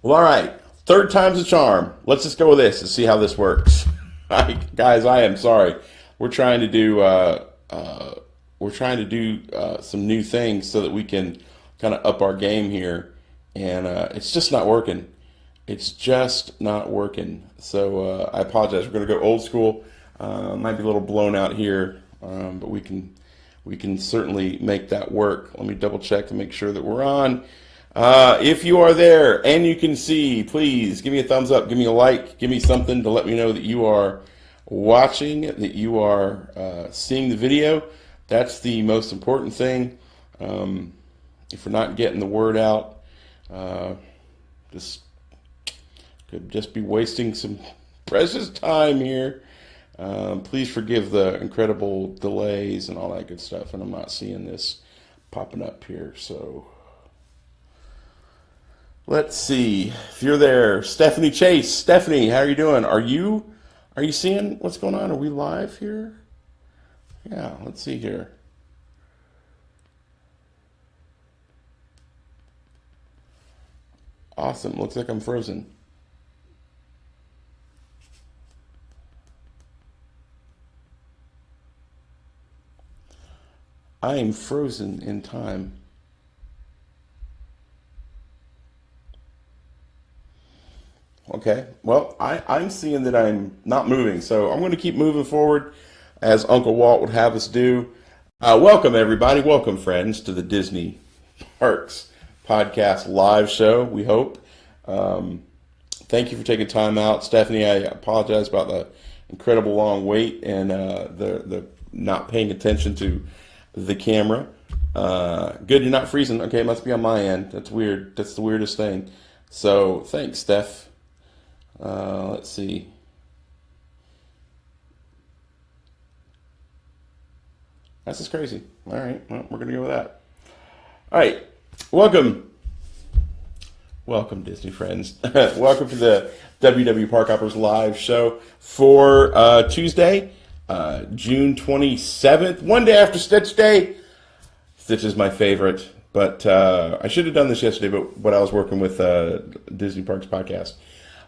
Well, all right. Third time's a charm. Let's just go with this and see how this works. Guys, I am sorry. We're trying to do some new things so that we can kind of up our game here, and it's just not working. It's just not working. So I apologize. We're going to go old school. Might be a little blown out here, but we can certainly make that work. Let me double check to make sure that we're on. If you are there and you can see, please give me a thumbs up, give me a like, give me something to let me know that you are watching, that you are seeing the video. That's the most important thing. If we're not getting the word out, this could just be wasting some precious time here. Please forgive the incredible delays and all that good stuff, and I'm not seeing this popping up here, so let's see if you're there. Stephanie Chase. Stephanie, how are you doing? Are you seeing what's going on? Are we live here? Yeah, let's see here. Awesome. Looks like I'm frozen. I am frozen in time. Okay. Well, I'm seeing that I'm not moving, so I'm going to keep moving forward as Uncle Walt would have us do. Welcome, everybody. Welcome, friends, to the Disney Parks Podcast live show, we hope. Thank you for taking time out. Stephanie, I apologize about the incredible long wait and the not paying attention to the camera. Good, you're not freezing. Okay, it must be on my end. That's weird. That's the weirdest thing. So, thanks, Steph. Let's see. That's just crazy. All right, well, we're gonna go with that. All right, welcome, welcome, Disney friends. Welcome to the WDW Parkhoppers live show for Tuesday, June 27th, one day after Stitch Day. Stitch is my favorite, but I should have done this yesterday, but I was working with Disney Parks Podcast.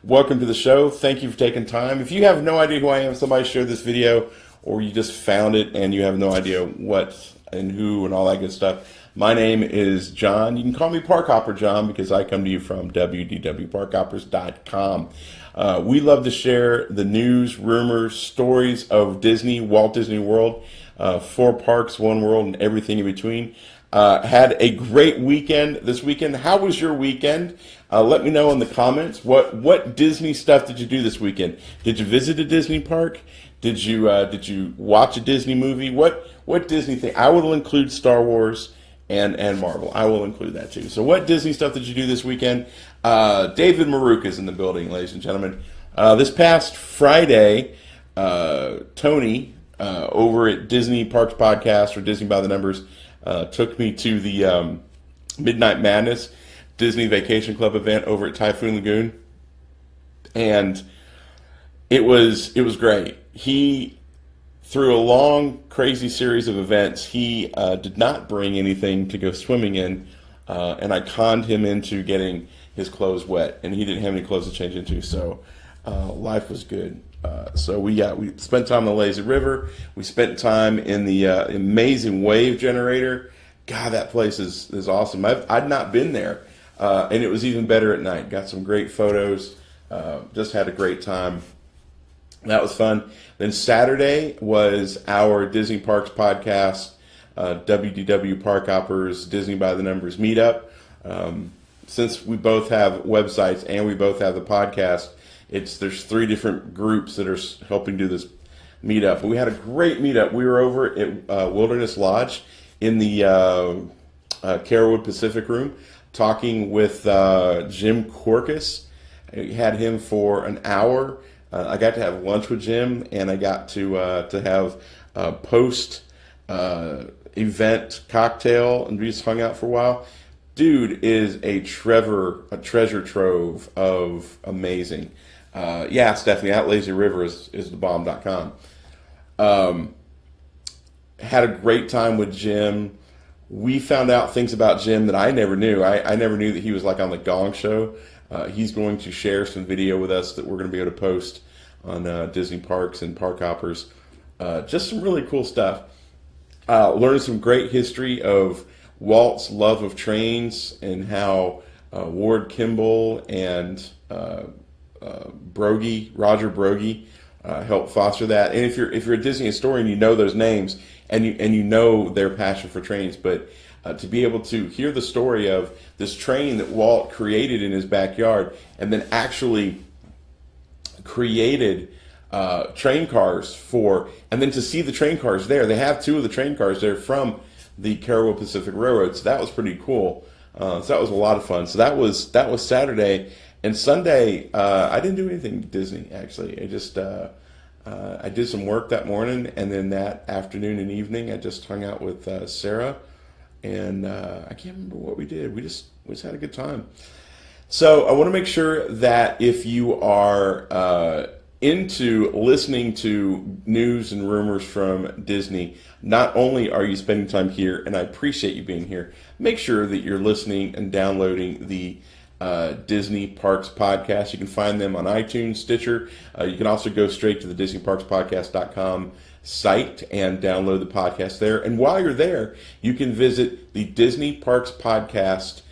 Welcome to the show. Thank you for taking time. If you have no idea who I am, somebody shared this video, or you just found it and you have no idea what and who and all that good stuff. My name is John. You can call me Parkhopper John because I come to you from WDWParkhoppers.com. We love to share the news, rumors, stories of Disney, Walt Disney World, 4 parks, 1 world, and everything in between. Had a great weekend this weekend. How was your weekend? Let me know in the comments. What Disney stuff did you do this weekend? Did you visit a Disney park? Did you watch a Disney movie? What Disney thing? I will include Star Wars and Marvel. I will include that too. So what Disney stuff did you do this weekend? David Maruk is in the building, ladies and gentlemen. This past Friday, Tony over at Disney Parks Podcast, or Disney by the Numbers, took me to the Midnight Madness Disney Vacation Club event over at Typhoon Lagoon, and it was great. He, through a long, crazy series of events, he did not bring anything to go swimming in, and I conned him into getting his clothes wet, and he didn't have any clothes to change into, so life was good. So we spent time on the lazy river. We spent time in the amazing wave generator. God, that place is awesome. I'd not been there, and it was even better at night. Got some great photos. Just had a great time. That was fun. Then Saturday was our Disney Parks Podcast, WDW Parkhoppers, Disney by the Numbers meetup. Since we both have websites and we both have the podcast, there's 3 different groups that are helping do this meetup. And we had a great meetup. We were over at Wilderness Lodge in the Carrollwood Pacific Room talking with Jim Corcus. I had him for an hour. I got to have lunch with Jim, and I got to have a post event cocktail, and we just hung out for a while. Dude is a treasure trove of amazing. Yeah, Stephanie, at Lazy River is thebomb.com. Had a great time with Jim. we found out things about Jim that I never knew. I never knew that he was like on the Gong Show. He's going to share some video with us that we're going to be able to post on Disney Parks and Parkhoppers. Just some really cool stuff. Learning some great history of Walt's love of trains and how Ward Kimball and Roger Broggie helped foster that. And if you're a Disney historian, you know those names and you know their passion for trains. But to be able to hear the story of this train that Walt created in his backyard and then actually created train cars and then to see the train cars there. They have 2 of the train cars there from the Caribou Pacific Railroad, so that was pretty cool. So that was a lot of fun. So that was Saturday. And Sunday, I didn't do anything Disney, actually. I did some work that morning, and then that afternoon and evening, I just hung out with Sarah, and I can't remember what we did. We just had a good time. So I want to make sure that if you are into listening to news and rumors from Disney, not only are you spending time here, and I appreciate you being here, make sure that you're listening and downloading the Disney Parks podcast. You can find them on iTunes, Stitcher. You can also go straight to the DisneyParksPodcast.com site and download the podcast there. And while you're there, you can visit the Disney Parks Podcast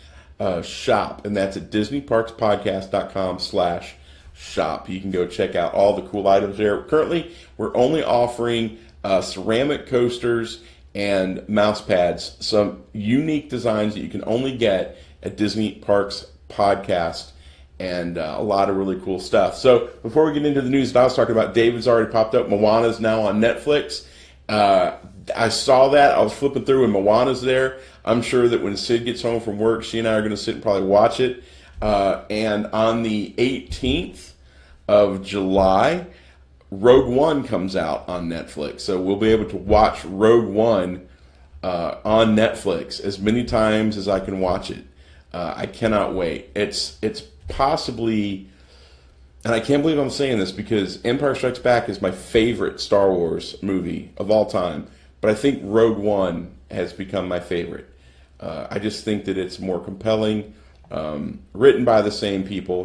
shop, and that's at DisneyParksPodcast.com/shop. You can go check out all the cool items there. Currently, we're only offering ceramic coasters and mouse pads, some unique designs that you can only get at Disney Parks Podcast, and a lot of really cool stuff. So before we get into the news that I was talking about, David's already popped up. Moana's now on Netflix. I saw that. I was flipping through and Moana's there. I'm sure that when Sid gets home from work, she and I are going to sit and probably watch it. And on the 18th of July, Rogue One comes out on Netflix. So we'll be able to watch Rogue One on Netflix as many times as I can watch it. I cannot wait. It's possibly, and I can't believe I'm saying this because Empire Strikes Back is my favorite Star Wars movie of all time, but I think Rogue One has become my favorite. I just think that it's more compelling, written by the same people.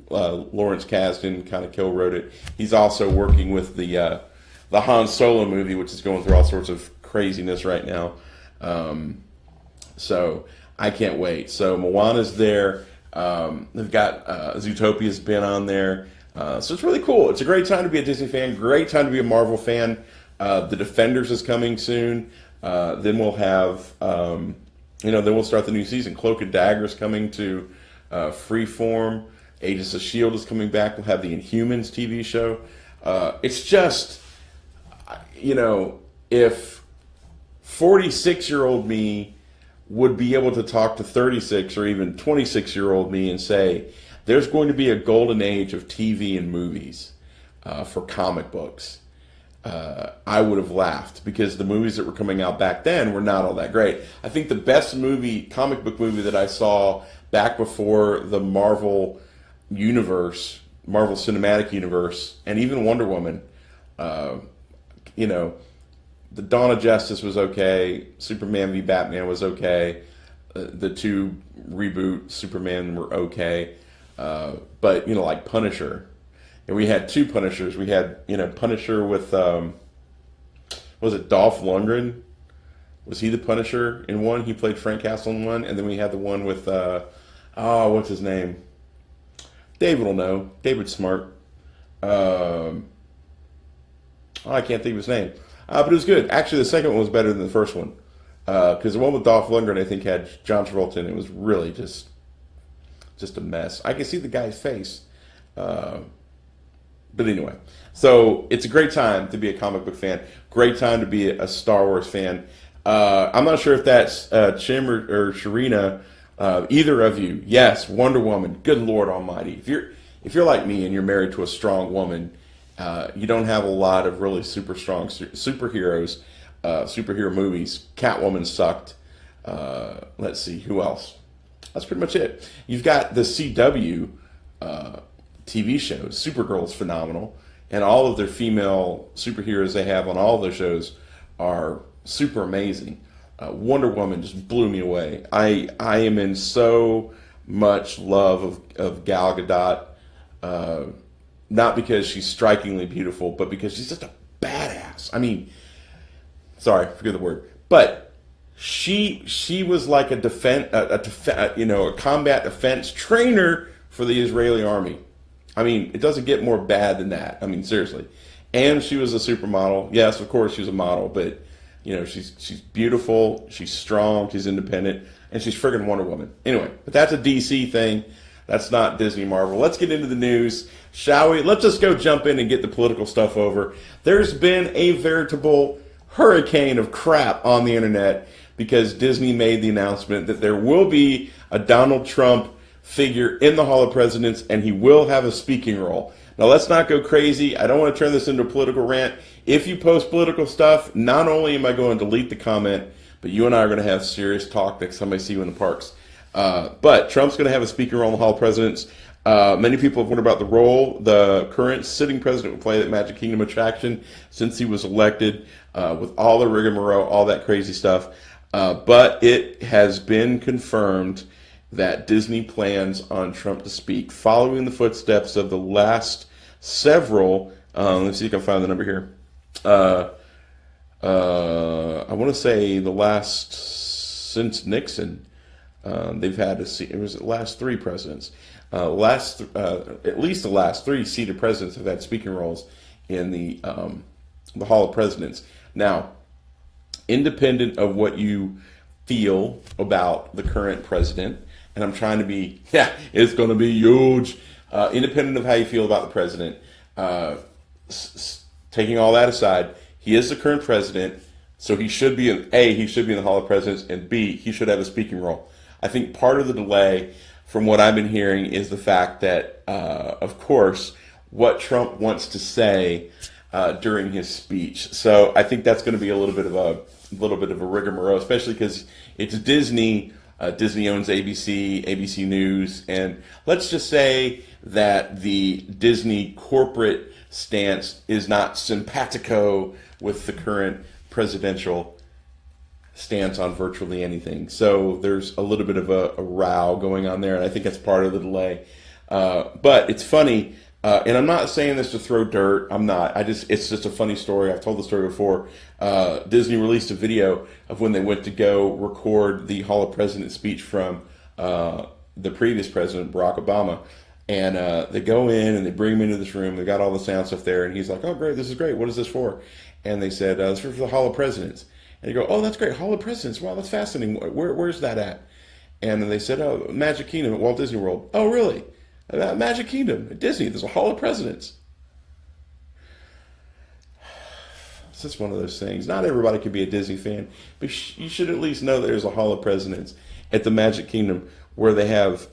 Lawrence Kasdan kind of co-wrote it. He's also working with the Han Solo movie, which is going through all sorts of craziness right now. So I can't wait. So Moana's there. They've got Zootopia's been on there. So it's really cool. It's a great time to be a Disney fan. Great time to be a Marvel fan. The Defenders is coming soon. Then we'll have, then we'll start the new season. Cloak and Dagger is coming to Freeform. Agents of S.H.I.E.L.D. is coming back. We'll have the Inhumans TV show. It's just, if 46-year-old me would be able to talk to 36 or even 26-year-old me and say, there's going to be a golden age of TV and movies for comic books, I would have laughed because the movies that were coming out back then were not all that great. I think the best comic book movie that I saw back before the Marvel universe, Marvel Cinematic Universe, and even Wonder Woman, The Dawn of Justice was okay. Superman v. Batman was okay. The 2 reboot Superman were okay. But, like Punisher. And we had 2 Punishers. We had, Punisher with, was it Dolph Lundgren? Was he the Punisher in one? He played Frank Castle in one. And then we had the one with, what's his name? David will know. David Smart. I can't think of his name. But it was good. Actually, the second one was better than the first one. Because the one with Dolph Lundgren, I think, had John Travolta in it. It was really just a mess. I can see the guy's face. But anyway. So it's a great time to be a comic book fan. Great time to be a Star Wars fan. I'm not sure if that's Chim or Sharina. Either of you. Yes, Wonder Woman. Good Lord Almighty. If you're like me and you're married to a strong woman, you don't have a lot of really super strong superheroes, superhero movies. Catwoman sucked. Let's see, who else? That's pretty much it. You've got the CW TV shows. Supergirl's phenomenal. And all of their female superheroes they have on all of their shows are super amazing. Wonder Woman just blew me away. I am in so much love of Gal Gadot, not because she's strikingly beautiful, but because she's just a badass. I mean, sorry, forget the word, but she was like a combat defense trainer for the Israeli army. I mean, it doesn't get more bad than that. I mean, seriously. And she was a supermodel. Yes, of course, she was a model, but she's beautiful, she's strong, she's independent, and she's friggin' Wonder Woman. Anyway, but that's a DC thing. That's not Disney Marvel. Let's get into the news, shall we? Let's just go jump in and get the political stuff over. There's been a veritable hurricane of crap on the internet because Disney made the announcement that there will be a Donald Trump figure in the Hall of Presidents, and he will have a speaking role. Now, let's not go crazy. I don't want to turn this into a political rant. If you post political stuff, not only am I going to delete the comment, but you and I are going to have serious talk next time I see you in the parks. But Trump's going to have a speaking role in the Hall of Presidents. Many people have wondered about the role the current sitting president will play at Magic Kingdom attraction since he was elected, with all the rigmarole, all that crazy stuff. But it has been confirmed that Disney plans on Trump to speak, following the footsteps of the last several. Let's see if I can find the number here. I want to say the last since Nixon. They've had it was the last three presidents. At least the last three seated presidents have had speaking roles in the Hall of Presidents. Now, independent of what you feel about the current president, and I'm trying to be, it's going to be huge. Independent of how you feel about the president, taking all that aside, he is the current president, so he should be in the Hall of Presidents, and B, he should have a speaking role. I think part of the delay, from what I've been hearing, is the fact that, of course, what Trump wants to say during his speech. So I think that's going to be a little bit of a rigmarole, especially because it's Disney. Disney owns ABC, ABC News, and let's just say that the Disney corporate stance is not simpatico with the current presidential stance on virtually anything. So there's a little bit of a row going on there, and I think that's part of the delay. But it's funny, and I'm not saying this to throw dirt. I'm not. It's just a funny story. I've told the story before. Disney released a video of when they went to go record the Hall of Presidents speech from the previous president, Barack Obama. And they go in and they bring him into this room. They got all the sound stuff there, and he's like, "Oh, great, this is great. What is this for?" And they said, "It's for the Hall of Presidents." And you go, "Oh, that's great, Hall of Presidents. Wow, that's fascinating. Where's that at?" And then they said, "Oh, Magic Kingdom at Walt Disney World." "Oh, really? Magic Kingdom at Disney, there's a Hall of Presidents." It's just one of those things. Not everybody can be a Disney fan, but you should at least know that there's a Hall of Presidents at the Magic Kingdom where they have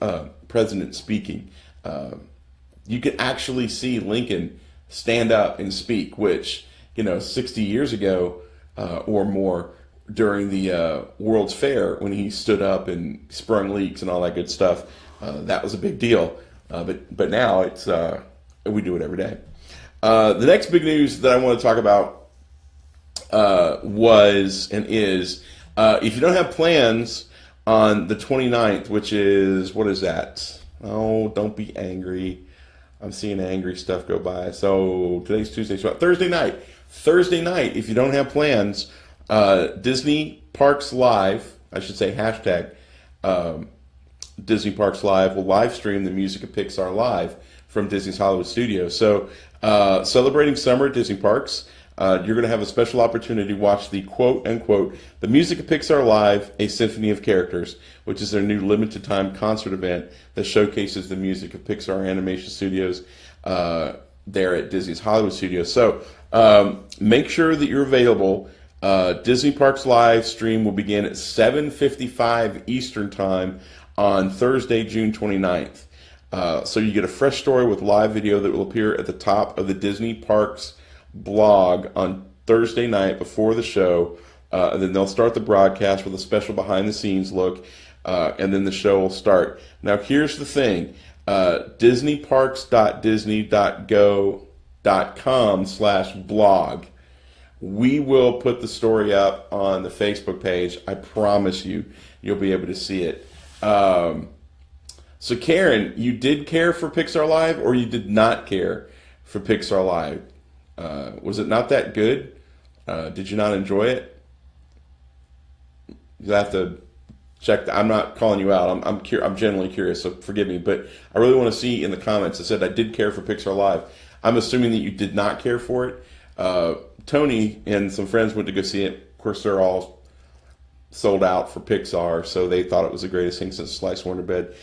presidents speaking. You can actually see Lincoln stand up and speak, which, 60 years ago or more, during the World's Fair, when he stood up and sprung leaks and all that good stuff, that was a big deal. But now it's we do it every day. The next big news that I want to talk about was and is, if you don't have plans on the 29th, which is, what is that? Oh, don't be angry. I'm seeing angry stuff go by. So today's Tuesday, so Thursday night. Thursday night, if you don't have plans, Disney Parks Live, I should say hashtag Disney Parks Live, will live stream the music of Pixar live from Disney's Hollywood Studios. So celebrating summer at Disney Parks, you're going to have a special opportunity to watch the quote-unquote The Music of Pixar Live, A Symphony of Characters, which is their new limited-time concert event that showcases the music of Pixar Animation Studios there at Disney's Hollywood Studios. So make sure that you're available. Disney Parks Live stream will begin at 7:55 Eastern Time on Thursday, June 29th. So you get a fresh story with live video that will appear at the top of the Disney Parks blog on Thursday night before the show. And then they'll start the broadcast with a special behind-the-scenes look, and then the show will start. Now, here's the thing. disneyparks.disney.go.com/blog. we will put the story up on the Facebook page. I promise you, you'll be able to see it. So Karen, you did care for Pixar Live, or you did not care for Pixar Live? Was it not that good? Did you not enjoy it? You have to check. I'm not calling you out. I'm genuinely curious, so forgive me. But I really want to see in the comments. I said I did care for Pixar Live. I'm assuming that you did not care for it. Tony and some friends went to go see it. Of course, they're all sold out for Pixar, so they thought it was the greatest thing since sliced Wonder Bread.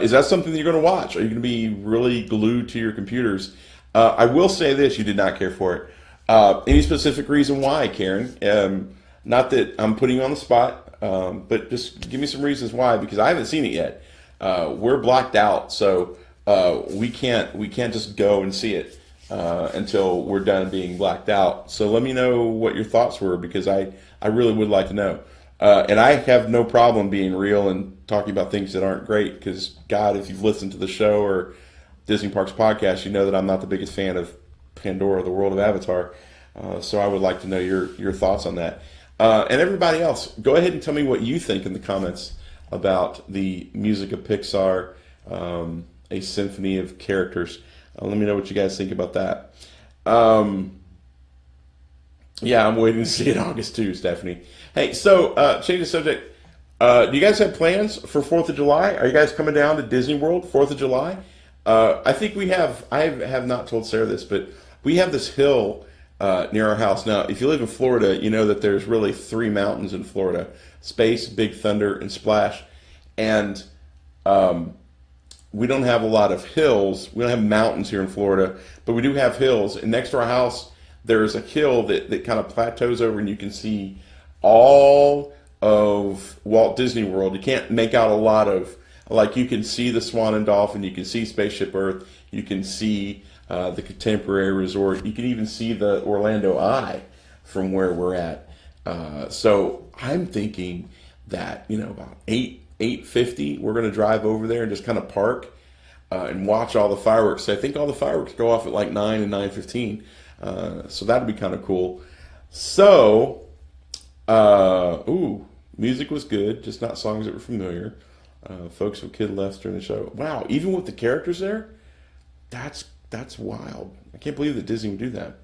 Is that something that you're going to watch? Are you going to be really glued to your computers? I will say this: you did not care for it. Any specific reason why, Karen? Not that I'm putting you on the spot, but just give me some reasons why, because I haven't seen it yet. We're blacked out, so we can't just go and see it until we're done being blacked out. So let me know what your thoughts were, because I really would like to know. And I have no problem being real and talking about things that aren't great, because, God, if you've listened to the show or Disney Parks podcast, you know that I'm not the biggest fan of Pandora, the World of Avatar. So I would like to know your thoughts on that. And everybody else, go ahead and tell me what you think in the comments about the music of Pixar, a symphony of characters. Let me know what you guys think about that. Yeah, I'm waiting to see it August 2, Stephanie. Hey, so change the subject. Do you guys have plans for 4th of July? Are you guys coming down to Disney World 4th of July? I think we have. I have not told Sarah this, but we have this hill near our house. Now, if you live in Florida, you know that there's really 3 mountains in Florida: Space, Big Thunder, and Splash. And we don't have a lot of hills. We don't have mountains here in Florida, but we do have hills. And next to our house, there's a hill that kind of plateaus over, and you can see all of Walt Disney World. You can't make out a lot of, like, you can see the Swan and Dolphin, you can see Spaceship Earth, you can see the Contemporary Resort, you can even see the Orlando Eye from where we're at. So I'm thinking that, about 8:50, we're going to drive over there and just kind of park and watch all the fireworks. So I think all the fireworks go off at like 9 and 9:15. So that'd be kind of cool. So, music was good, just not songs that were familiar. Folks with kid left during the show. Wow, even with the characters there, that's wild. I can't believe that Disney would do that.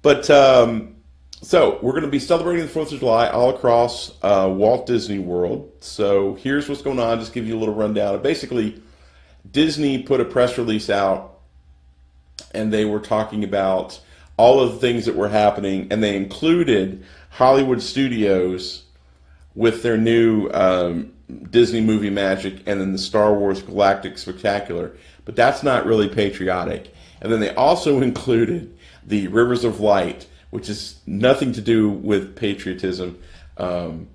But so we're going to be celebrating the 4th of July all across Walt Disney World. So here's what's going on. Just give you a little rundown. Basically, Disney put a press release out, and they were talking about all of the things that were happening, and they included Hollywood Studios with their new Disney Movie Magic, and then the Star Wars Galactic Spectacular. But that's not really patriotic. And then they also included the Rivers of Light, which is nothing to do with patriotism. And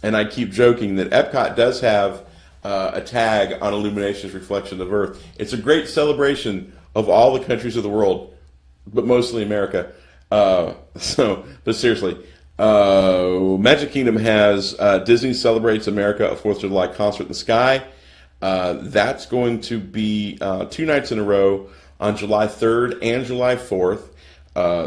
I keep joking that Epcot does have a tag on Illumination's Reflection of Earth. It's a great celebration of all the countries of the world, but mostly America. But seriously, Magic Kingdom has Disney Celebrates America, a 4th of July concert in the sky. That's going to be 2 nights in a row on July 3rd and July 4th.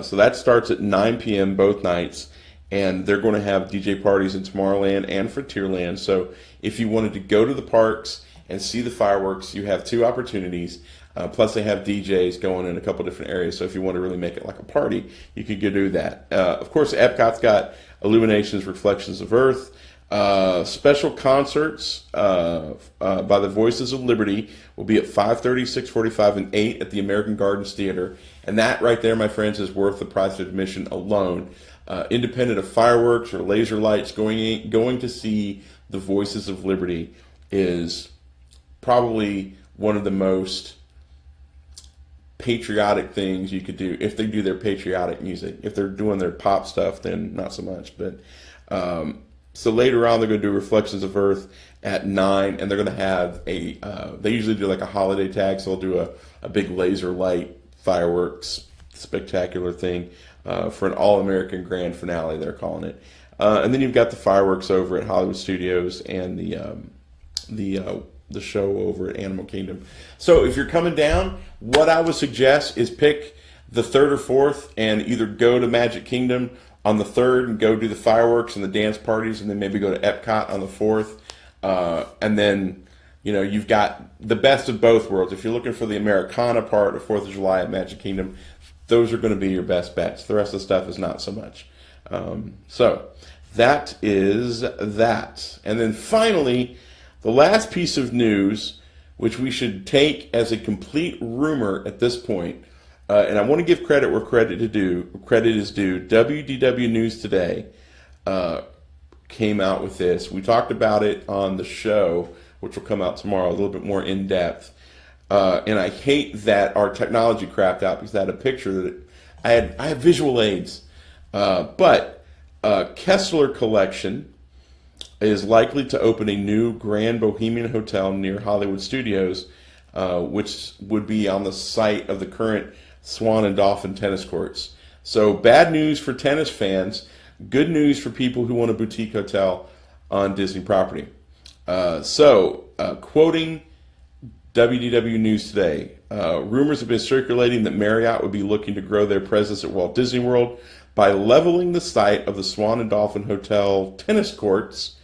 So that starts at 9 p.m. both nights, and they're going to have DJ parties in Tomorrowland and Frontierland. So if you wanted to go to the parks and see the fireworks, you have 2 opportunities. Plus, they have DJs going in a couple different areas. So if you want to really make it like a party, you could go do that. Of course, Epcot's got Illuminations, Reflections of Earth. Special concerts by the Voices of Liberty will be at 5:30, 6:45, and 8 at the American Gardens Theater. And that right there, my friends, is worth the price of admission alone. Independent of fireworks or laser lights, going to see the Voices of Liberty is probably one of the most patriotic things you could do if they do their patriotic music. If they're doing their pop stuff, then not so much. But so later on, they're going to do Reflections of Earth at 9, and they're going to have they usually do like a holiday tag, so they'll do a big laser light fireworks spectacular thing for an all-American grand finale, they're calling it. And then you've got the fireworks over at Hollywood Studios and the show over at Animal Kingdom. So if you're coming down, what I would suggest is pick the 3rd or 4th and either go to Magic Kingdom on the 3rd and go do the fireworks and the dance parties, and then maybe go to Epcot on the 4th. And then, you've got the best of both worlds. If you're looking for the Americana part of 4th of July at Magic Kingdom, those are going to be your best bets. The rest of the stuff is not so much. So that is that. And then finally, the last piece of news, which we should take as a complete rumor at this point, and I want to give credit where credit is due. WDW News Today came out with this. We talked about it on the show, which will come out tomorrow, a little bit more in depth. And I hate that our technology crapped out because I had a picture that I had visual aids. But Kessler Collection is likely to open a new Grand Bohemian Hotel near Hollywood Studios, which would be on the site of the current Swan and Dolphin tennis courts. So bad news for tennis fans, good news for people who want a boutique hotel on Disney property. Quoting WDW News Today, rumors have been circulating that Marriott would be looking to grow their presence at Walt Disney World by leveling the site of the Swan and Dolphin Hotel tennis courts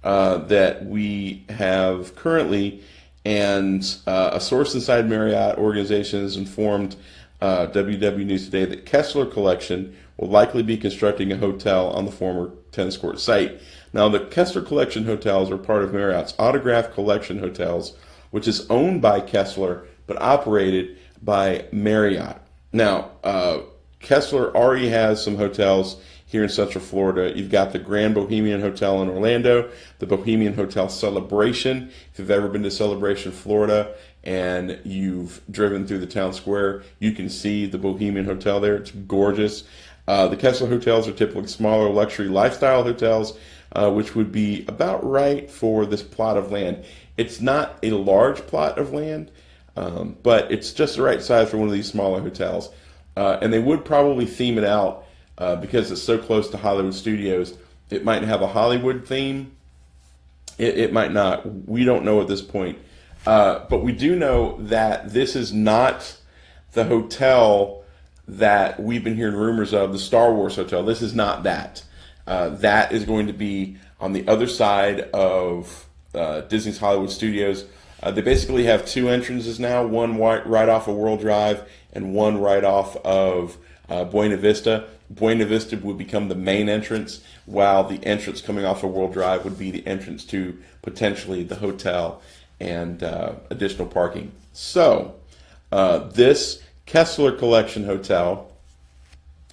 that we have currently, and a source inside Marriott organization has informed WDW News Today that Kessler Collection will likely be constructing a hotel on the former tennis court site. Now, the Kessler Collection hotels are part of Marriott's Autograph Collection Hotels, which is owned by Kessler but operated by Marriott. Now, Kessler already has some hotels here in Central Florida. You've got the Grand Bohemian Hotel in Orlando, the Bohemian Hotel Celebration. If you've ever been to Celebration, Florida, and you've driven through the town square, you can see the Bohemian Hotel there. It's gorgeous. The Kessler hotels are typically smaller luxury lifestyle hotels, which would be about right for this plot of land. It's not a large plot of land, but it's just the right size for one of these smaller hotels. And they would probably theme it out because it's so close to Hollywood Studios. It might have a Hollywood theme. It might not. We don't know at this point. But we do know that this is not the hotel that we've been hearing rumors of, the Star Wars Hotel. This is not that. That is going to be on the other side of Disney's Hollywood Studios. They basically have two entrances now, one right off of World Drive and one right off of Buena Vista. Buena Vista would become the main entrance, while the entrance coming off of World Drive would be the entrance to potentially the hotel and additional parking. So, this Kessler Collection Hotel,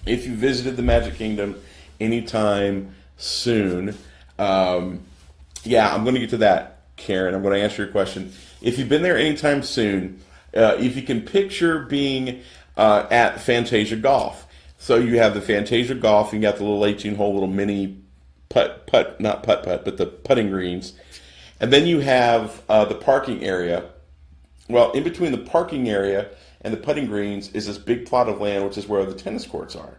if you visited the Magic Kingdom anytime soon, I'm going to get to that, Karen. I'm going to answer your question. If you've been there anytime soon, if you can picture being at Fantasia Golf. So you have the Fantasia Golf, you got the little 18-hole little mini but the putting greens. And then you have the parking area. Well, in between the parking area and the putting greens is this big plot of land, which is where the tennis courts are.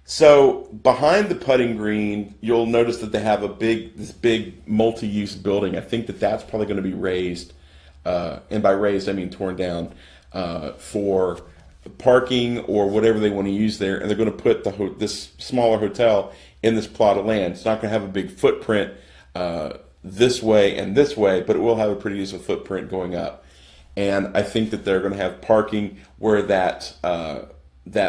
So behind the putting green, you'll notice that they have this big multi-use building. I think that's probably going to be raised, and by raised I mean torn down, for parking or whatever they want to use there. And they're going to put this smaller hotel in this plot of land. It's not going to have a big footprint this way and this way, but it will have a pretty decent footprint going up. And I think that they're going to have parking where that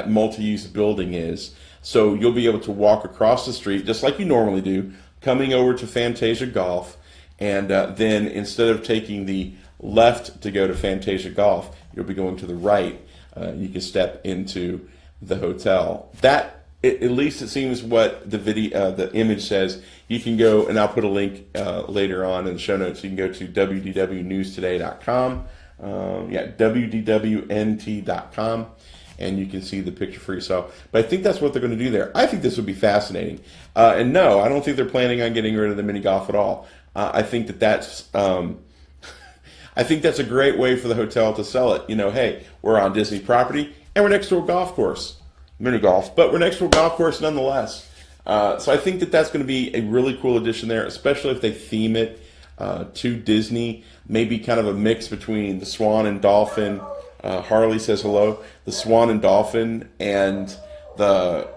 multi-use building is. So you'll be able to walk across the street just like you normally do, coming over to Fantasia Golf, and then instead of taking the left to go to Fantasia Golf, you'll be going to the right. You can step into the hotel. That, at least it seems what the image says. You can go, and I'll put a link later on in the show notes. You can go to wdwnewstoday.com. wdwnt.com. And you can see the picture for yourself. But I think that's what they're going to do there. I think this would be fascinating. And no, I don't think they're planning on getting rid of the mini golf at all. I think that's I think that's a great way for the hotel to sell it. Hey, we're on Disney property and we're next to a golf course, mini golf, but we're next to a golf course nonetheless. So I think that's going to be a really cool addition there, especially if they theme it to Disney. Maybe kind of a mix between the Swan and Dolphin Harley says hello. The Swan and Dolphin and the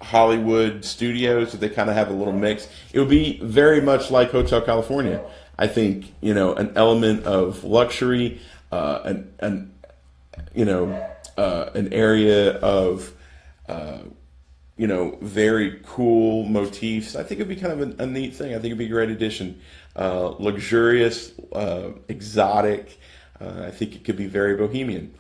Hollywood Studios, they kind of have a little mix. It would be very much like Hotel California. I think, an element of luxury, an area of, very cool motifs. I think it'd be kind of a neat thing. I think it'd be a great addition. Luxurious, exotic. I think it could be very bohemian.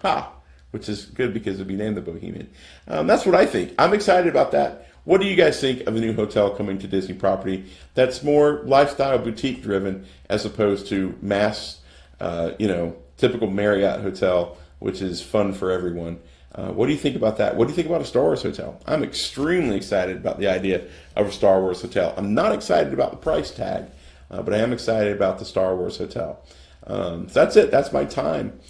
Which is good because it'd be named the Bohemian. That's what I think. I'm excited about that. What do you guys think of the new hotel coming to Disney property that's more lifestyle boutique driven as opposed to mass, typical Marriott hotel, which is fun for everyone? What do you think about that? What do you think about a Star Wars hotel? I'm extremely excited about the idea of a Star Wars hotel. I'm not excited about the price tag, but I am excited about the Star Wars hotel. So that's it. That's my time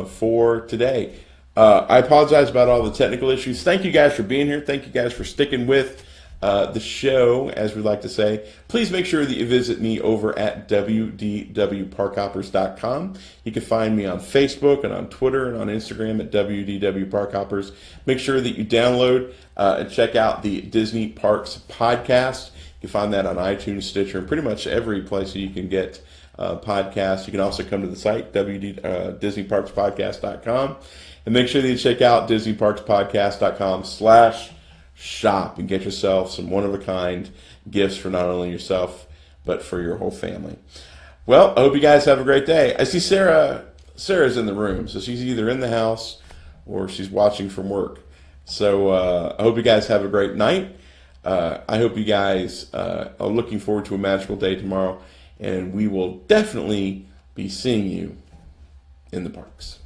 for today. I apologize about all the technical issues. Thank you guys for being here. Thank you guys for sticking with the show, as we like to say. Please make sure that you visit me over at WDWParkhoppers.com. You can find me on Facebook and on Twitter and on Instagram at WDW Parkhoppers. Make sure that you download and check out the Disney Parks podcast. You can find that on iTunes, Stitcher, and pretty much every place that you can get podcasts. You can also come to the site, DisneyParksPodcast.com. And make sure that you check out DisneyParksPodcast.com/shop and get yourself some one-of-a-kind gifts for not only yourself, but for your whole family. Well, I hope you guys have a great day. I see Sarah's in the room, so she's either in the house or she's watching from work. So I hope you guys have a great night. I hope you guys are looking forward to a magical day tomorrow, and we will definitely be seeing you in the parks.